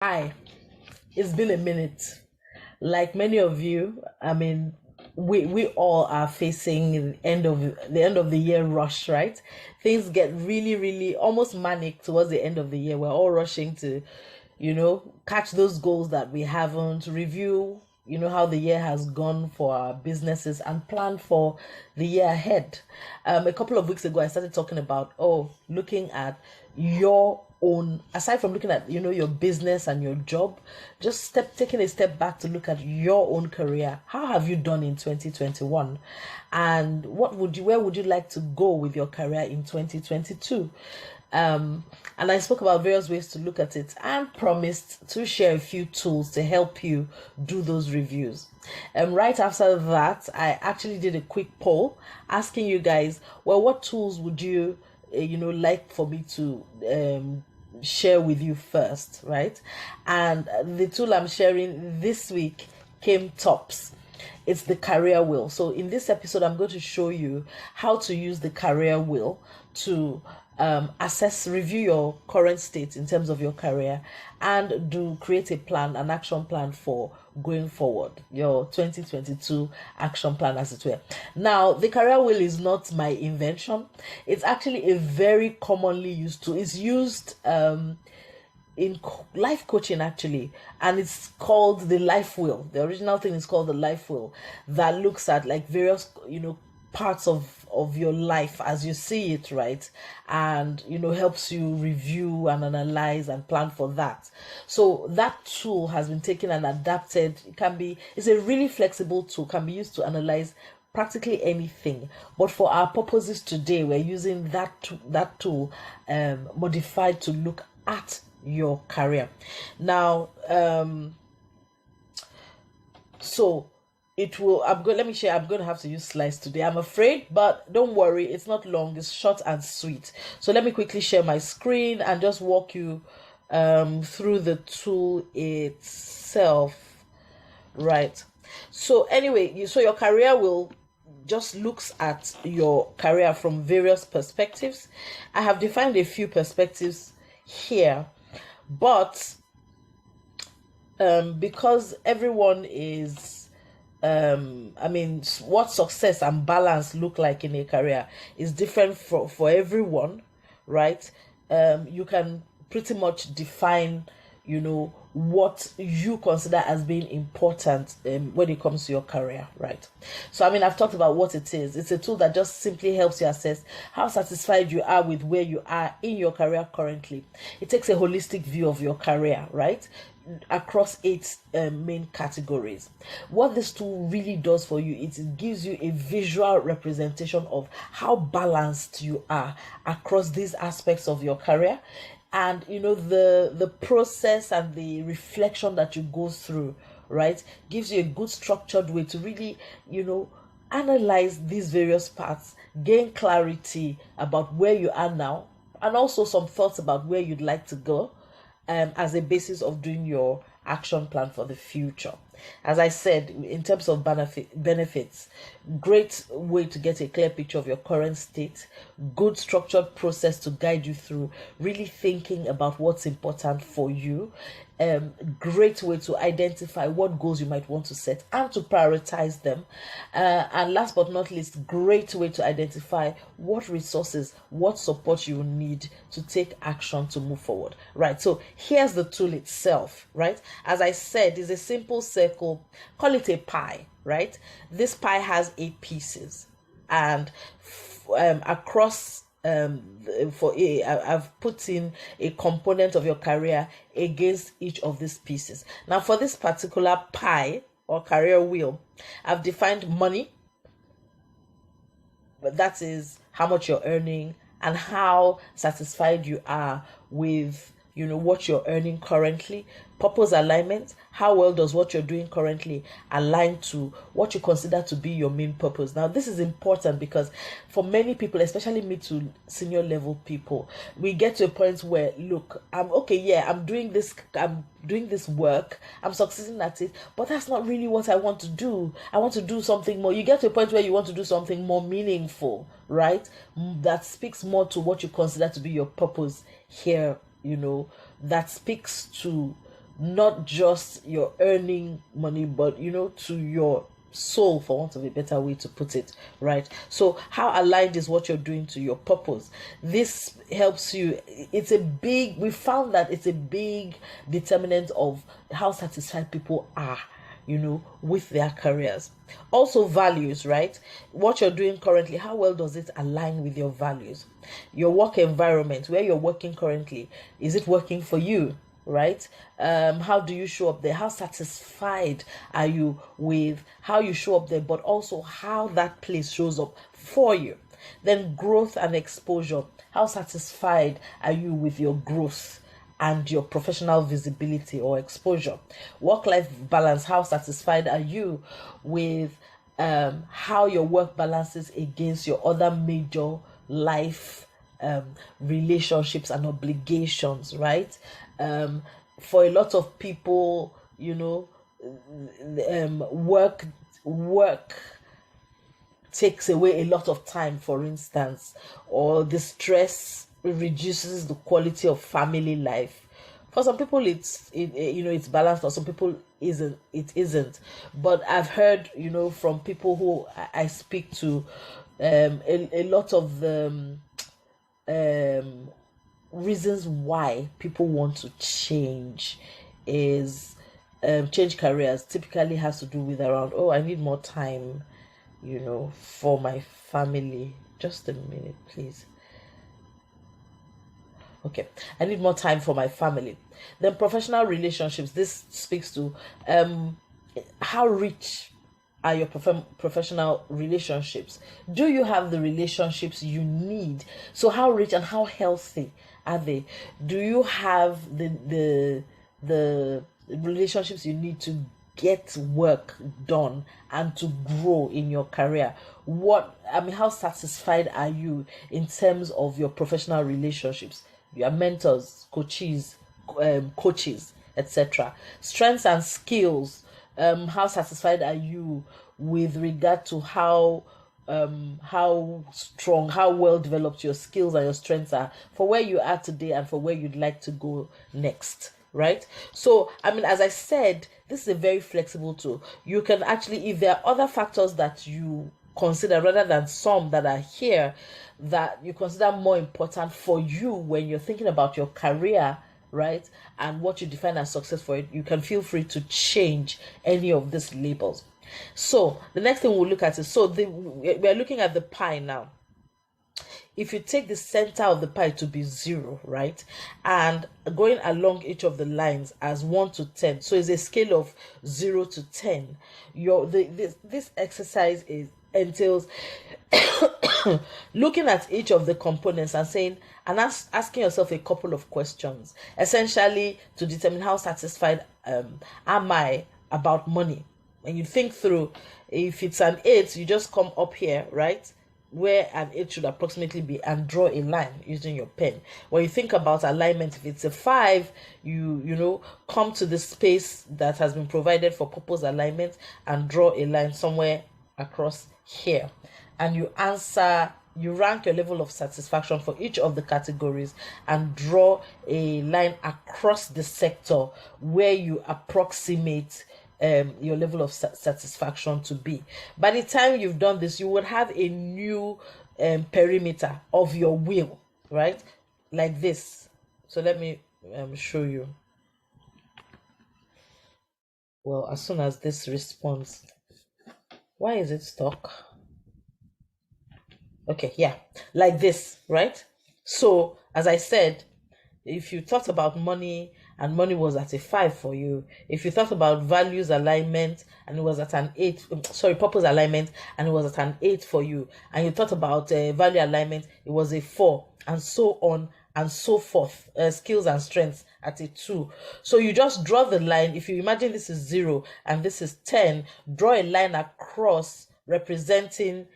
Hi, it's been a minute. Like many of you, we all are facing the end of the year rush, right? Things get really almost manic towards the end of the year. We're all rushing to, catch those goals that we haven't, review, how the year has gone for our businesses and plan for the year ahead. A couple of weeks ago, I started talking about, looking at your own, aside from looking at your business and your job, just taking a step back to look at your own career. How have you done in 2021, and where would you like to go with your career in 2022? And I spoke about various ways to look at it and promised to share a few tools to help you do those reviews. Right after that, I actually did a quick poll asking you guys, well, what tools would you, like for me to share with you first, right? And the tool I'm sharing this week came tops. It's the career wheel. So in this episode, I'm going to show you how to use the career wheel to review your current state in terms of your career, and create a plan, an action plan for going forward, your 2022 action plan, as it were. Now, the career wheel is not my invention. It's actually a very commonly used tool. It's used in life coaching, actually, and it's called the life wheel. The original thing is called the life wheel, that looks at like various parts of your life as you see it, right? And helps you review and analyze and plan for that. So that tool has been taken and adapted. It's a really flexible tool, can be used to analyze practically anything, but for our purposes today, we're using that tool modified to look at your career. Now, so it will I'm going let me share. I'm going to have to use slides today, I'm afraid, but don't worry, it's not long, it's short and sweet. So let me quickly share my screen and just walk you through the tool itself, right? So anyway, your career will just looks at your career from various perspectives. I have defined a few perspectives here, but because everyone is what success and balance look like in a career is different for everyone, right? You can pretty much define what you consider as being important when it comes to your career, right? So I've talked about what it is. It's a tool that just simply helps you assess how satisfied you are with where you are in your career currently. It takes a holistic view of your career, right, across eight main categories. What this tool really does for you is it gives you a visual representation of how balanced you are across these aspects of your career, and the process and the reflection that you go through, right, gives you a good structured way to really analyze these various parts, gain clarity about where you are now, and also some thoughts about where you'd like to go, as a basis of doing your action plan for the future. As I said, in terms of benefits, great way to get a clear picture of your current state, good structured process to guide you through really thinking about what's important for you, great way to identify what goals you might want to set and to prioritize them, and last but not least, great way to identify what resources, what support you need to take action to move forward, right? So here's the tool itself, right? As I said, it's a simple circle, call it a pie, right? This pie has 8 pieces, and across I've put in a component of your career against each of these pieces. Now, for this particular pie or career wheel, I've defined money, but that is how much you're earning and how satisfied you are with what you're earning currently. Purpose alignment, how well does what you're doing currently align to what you consider to be your main purpose? Now, this is important because for many people, especially mid to senior level people, we get to a point where, look, I'm okay, yeah, I'm doing this work, I'm succeeding at it, but that's not really what I want to do. I want to do something more. You get to a point where you want to do something more meaningful, right? That speaks more to what you consider to be your purpose here, that speaks to not just your earning money, but to your soul, for want of a better way to put it, right? So how aligned is what you're doing to your purpose? This helps you. We found that it's a big determinant of how satisfied people are, with their careers. Also values, right? What you're doing currently, how well does it align with your values? Your work environment, where you're working currently, is it working for you? Right? How do you show up there? How satisfied are you with how you show up there, but also how that place shows up for you? Then growth and exposure. How satisfied are you with your growth and your professional visibility or exposure? Work-life balance. How satisfied are you with how your work balances against your other major life relationships and obligations, right? For a lot of people, work takes away a lot of time, for instance, or the stress reduces the quality of family life. For some people it's balanced, or some people it isn't. But I've heard from people who I speak to, a lot of the reasons why people want to change is change careers typically has to do with around, I need more time for my family. Just a minute, please. Okay, I need more time for my family. Then professional relationships. This speaks to how rich are your professional relationships. Do you have the relationships you need? So how rich and how healthy are they? Do you have the relationships you need to get work done and to grow in your career? How satisfied are you in terms of your professional relationships? Your mentors, coaches, etc. Strengths and skills. How satisfied are you with regard to how strong, how well developed your skills and your strengths are for where you are today and for where you'd like to go next, right? So, as I said, this is a very flexible tool. You can actually, if there are other factors that you consider rather than some that are here that you consider more important for you when you're thinking about your career, right, and what you define as success for it, you can feel free to change any of these labels. So the next thing we'll look at is, we're looking at the pie now. If you take the center of the pie to be 0, right, and going along each of the lines as 1 to 10, so it's a scale of 0 to 10. This exercise entails looking at each of the components and asking yourself a couple of questions, essentially to determine how satisfied am I about money. When you think through, if it's an 8, you just come up here, right, where an 8 should approximately be, and draw a line using your pen. When you think about alignment, if it's a 5, you come to the space that has been provided for purpose alignment and draw a line somewhere across here, and you rank your level of satisfaction for each of the categories and draw a line across the sector where you approximate your level of satisfaction to be. By the time you've done this, you would have a new perimeter of your wheel, right, like this. So let me show you. Well, as soon as this responds, why is it stuck? Okay, yeah, like this, right? So as I said, if you thought about money and money was at a 5 for you, if you thought about values alignment and it was at an 8, purpose alignment and it was at an 8 for you, and you thought about value alignment, it was a 4, and so on and so forth, skills and strengths at a 2. So you just draw the line. If you imagine this is 0 and this is 10, draw a line across representing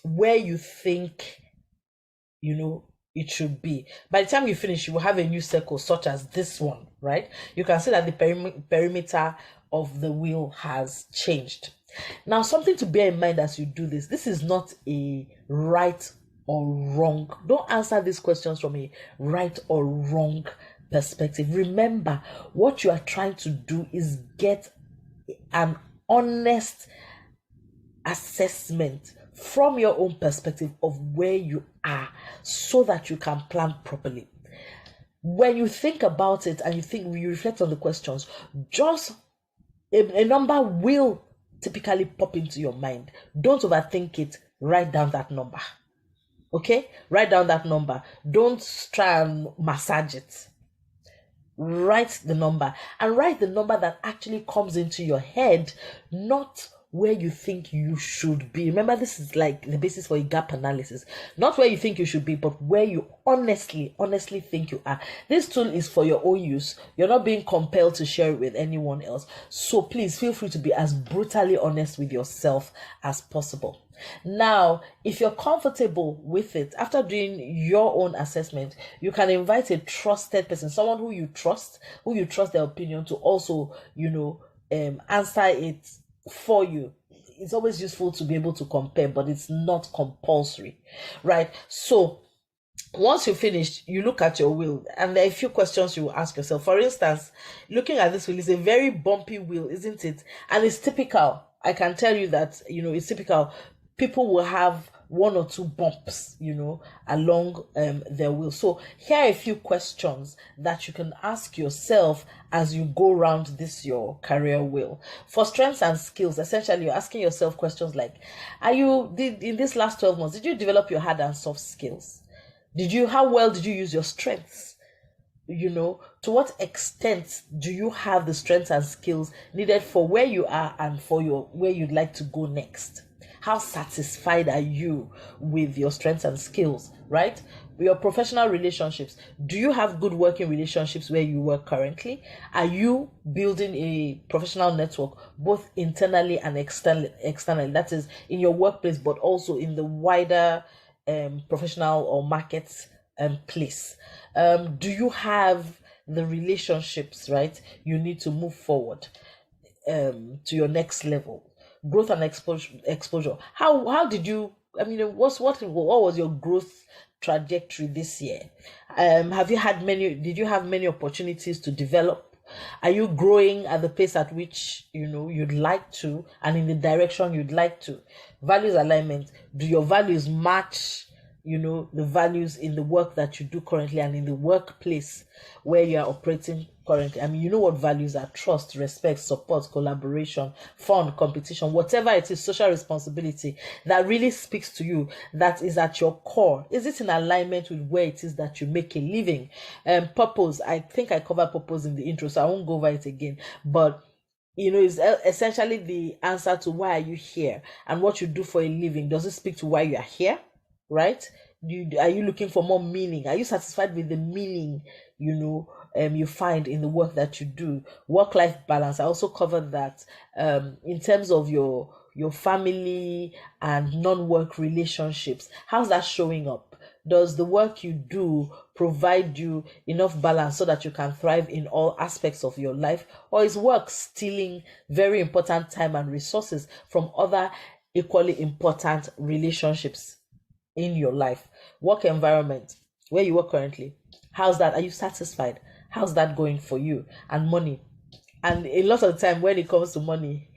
where you think it should be. By the time you finish, you will have a new circle such as this one, right? You can see that the perimeter of the wheel has changed. Now, something to bear in mind as you do this is not a right or wrong. Don't answer these questions from a right or wrong perspective. Remember, what you are trying to do is get an honest assessment from your own perspective of where you are so that you can plan properly. When you think about it and you reflect on the questions, just a number will typically pop into your mind. Don't overthink it. Write down that number. Okay? Write down that number. Don't try and massage it. Write the number, and write the number that actually comes into your head, not where you think you should be. Remember, this is like the basis for a gap analysis. Not where you think you should be, but where you honestly think you are. This tool is for your own use. You're not being compelled to share it with anyone else. So please feel free to be as brutally honest with yourself as possible. Now, if you're comfortable with it, after doing your own assessment, you can invite a trusted person, someone who you trust their opinion, to also, answer it for you. It's always useful to be able to compare, but it's not compulsory, right? So once you finished, you look at your will, and there are a few questions you will ask yourself. For instance, looking at this will is a very bumpy will, isn't it? And it's typical. I can tell you that, it's typical. People will have one or two bumps, along their will. So here are a few questions that you can ask yourself as you go around this your career wheel. For strengths and skills, essentially you're asking yourself questions like, in this last 12 months, did you develop your hard and soft skills? How well did you use your strengths? To what extent do you have the strengths and skills needed for where you are and for where you'd like to go next? How satisfied are you with your strengths and skills, right? Your professional relationships. Do you have good working relationships where you work currently? Are you building a professional network, both internally and externally? That is in your workplace, but also in the wider professional or market place. Do you have the relationships, right, you need to move forward to your next level? Growth and exposure. How did you, what was your growth trajectory this year? Did you have many opportunities to develop? Are you growing at the pace at which you'd like to, and in the direction you'd like to? Values alignment. Do your values match the values in the work that you do currently and in the workplace where you are operating currently? What values are: trust, respect, support, collaboration, fun, competition, whatever it is, social responsibility that really speaks to you, that is at your core. Is it in alignment with where it is that you make a living? Purpose. I think I covered purpose in the intro, so I won't go over it again, but it's essentially the answer to why are you here and what you do for a living. Does it speak to why you are here? Right? Are you looking for more meaning? Are you satisfied with the meaning you find in the work that you do? Work-life balance. I also covered that. In terms of your family and non-work relationships, how's that showing up? Does the work you do provide you enough balance so that you can thrive in all aspects of your life? Or is work stealing very important time and resources from other equally important relationships in your life? Work environment, where you work currently, how's that? Are you satisfied? How's that going for you? And money. And a lot of the time when it comes to money,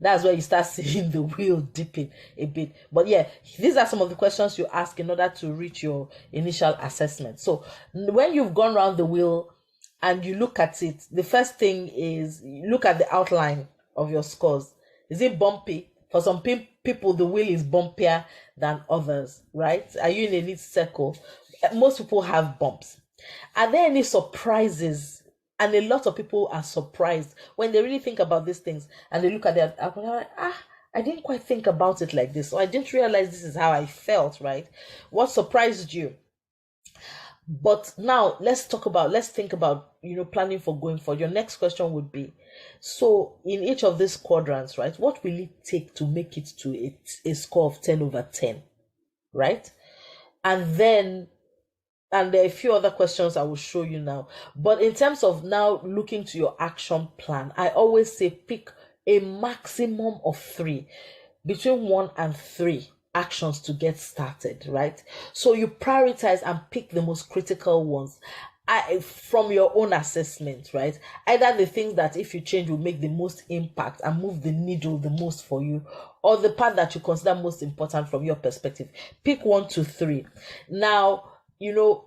that's where you start seeing the wheel dipping a bit. But yeah, these are some of the questions you ask in order to reach your initial assessment. So when you've gone around the wheel and you look at it, the first thing is look at the outline of your scores. Is it bumpy? For some people, the wheel is bumpier than others, right? Are you in a neat circle? Most people have bumps. Are there any surprises? And a lot of people are surprised when they really think about these things and they look at their outline, like, I didn't quite think about it like this, or I didn't realize this is how I felt, right? What surprised you? But now let's think about, planning for going forward. Your next question would be, so in each of these quadrants, right, what will it take to make it to a score of 10 over 10, right? And there are a few other questions I will show you now. But in terms of now looking to your action plan, I always say pick a maximum of 3, between 1 and 3 actions to get started, right? So you prioritize and pick the most critical ones. from your own assessment, right? Either the things that if you change will make the most impact and move the needle the most for you, or the part that you consider most important from your perspective. Pick 1 to 3. Now,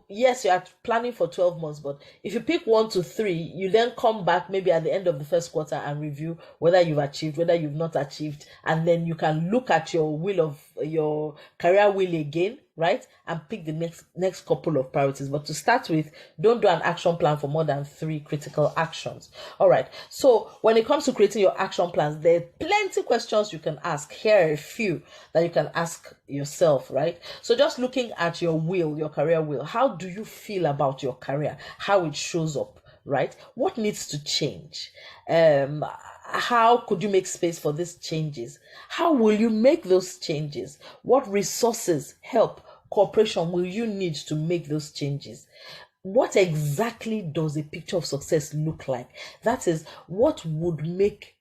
yes, you are planning for 12 months, but if you pick 1 to 3, you then come back maybe at the end of the first quarter and review whether you've achieved, whether you've not achieved, and then you can look at your career wheel again, right? And pick the next couple of priorities. But to start with, don't do an action plan for more than 3 critical actions. All right. So when it comes to creating your action plans, there are plenty questions you can ask. Here are a few that you can ask yourself, right? So just looking at your wheel, your career wheel, how do you feel about your career? How it shows up, right? What needs to change? How could you make space for these changes? How will you make those changes? What resources, help, cooperation will you need to make those changes? What exactly does a picture of success look like? That is, what would make,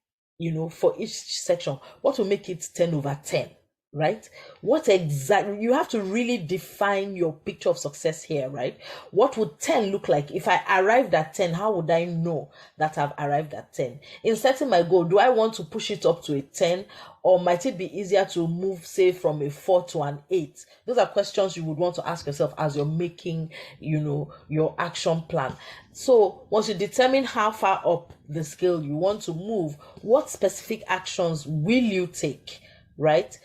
for each section, what will make it 10/10? Right? What exactly, you have to really define your picture of success here, right? What would 10 look like? If I arrived at 10, how would I know that I've arrived at 10? In setting my goal, do I want to push it up to a 10, or might it be easier to move, say, from a 4 to an 8? Those are questions you would want to ask yourself as you're making, your action plan. So once you determine how far up the scale you want to move, what specific actions will you take? Right?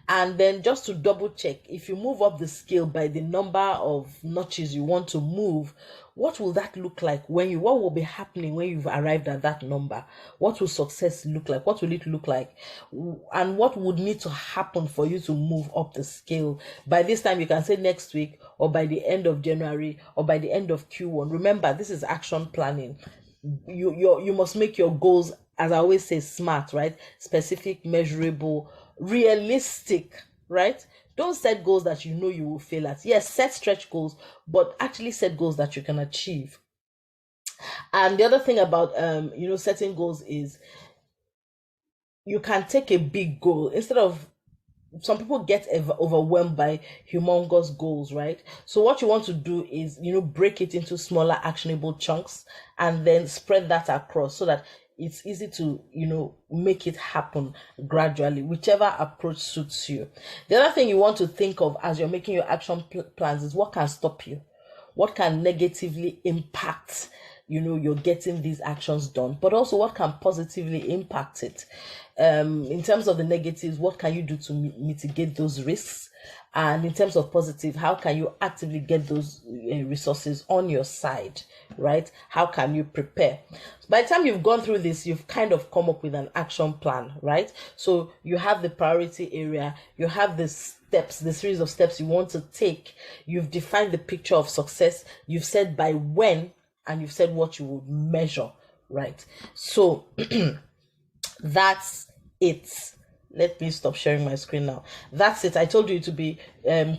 And then just to double check, if you move up the scale by the number of notches you want to move, what will that look like what will be happening when you've arrived at that number? What will success look like? What will it look like? And what would need to happen for you to move up the scale? By this time, you can say next week, or by the end of January, or by the end of Q1. Remember, this is action planning. You must make your goals, as I always say, SMART, right? Specific, measurable, realistic, right? Don't set goals that you know you will fail at. Yes, set stretch goals, but actually set goals that you can achieve. And the other thing about setting goals is you can take a big goal instead of, some people get overwhelmed by humongous goals, right? So what you want to do is, break it into smaller actionable chunks and then spread that across so that it's easy to, make it happen gradually, whichever approach suits you. The other thing you want to think of as you're making your action plans is what can stop you, what can negatively impact, you're getting these actions done, but also what can positively impact it. In terms of the negatives, what can you do to mitigate those risks? And in terms of positive, how can you actively get those resources on your side, right? How can you prepare? By the time you've gone through this, you've kind of come up with an action plan, right? So you have the priority area, you have the steps, the series of steps you want to take, you've defined the picture of success, you've said by when, and you've said what you would measure, right? So that's it. Let me stop sharing my screen now. That's it. I told you to be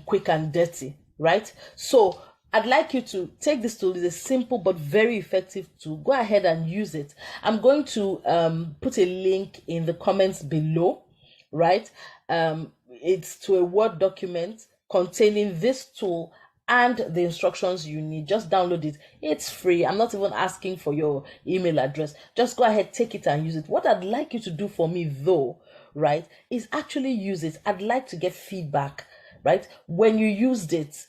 quick and dirty, right? So I'd like you to take this tool. It's a simple but very effective tool. Go ahead and use it. I'm going to put a link in the comments below, right? It's to a Word document containing this tool and the instructions you need. Just download it. It's free. I'm not even asking for your email address. Just go ahead, take it and use it. What I'd like you to do for me though, right, is actually use it. I'd like to get feedback, right? When you used it,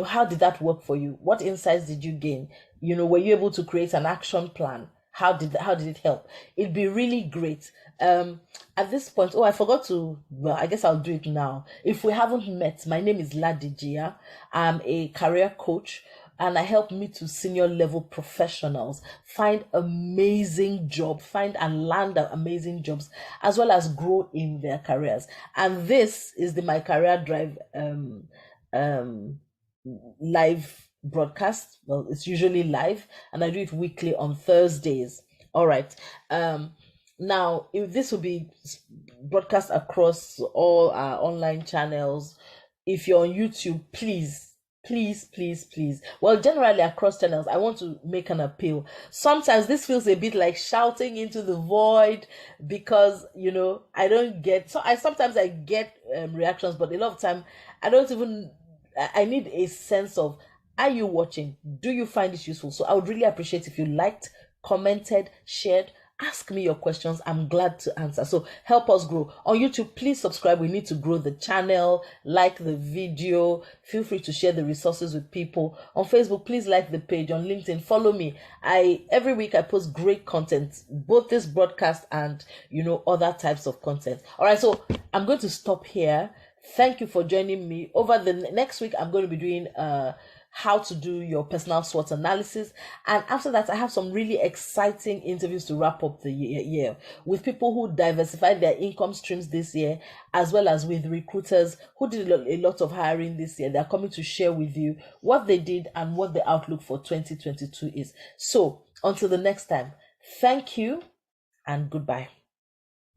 how did that work for you? What insights did you gain? Were you able to create an action plan? How did it help? It'd be really great. At this point, I forgot to, well, I guess I'll do it now. If we haven't met, my name is Ladijia. I'm a career coach and I help mid to senior level professionals find amazing jobs, find and land amazing jobs, as well as grow in their careers. And this is the My Career Drive live broadcast. Well, it's usually live and I do it weekly on Thursdays. All right. Now, if this will be broadcast across all our online channels, if you're on YouTube, please. Well, generally across channels, I want to make an appeal. Sometimes this feels a bit like shouting into the void because, I don't get, so sometimes I get reactions, but a lot of time I don't even, I need a sense of, Are you watching? Do you find this useful? So I would really appreciate if you liked, commented, shared. Ask me your questions. I'm glad to answer. So help us grow. On YouTube, please subscribe. We need to grow the channel. Like the video. Feel free to share the resources with people. On Facebook, please like the page. On LinkedIn, follow me. Every week I post great content, both this broadcast and other types of content. All right, so I'm going to stop here. Thank you for joining me. Over the next week, I'm going to be doing how to do your personal SWOT analysis. And after that, I have some really exciting interviews to wrap up the year with people who diversified their income streams this year, as well as with recruiters who did a lot of hiring this year. They're coming to share with you what they did and what the outlook for 2022 is. So until the next time, thank you and goodbye.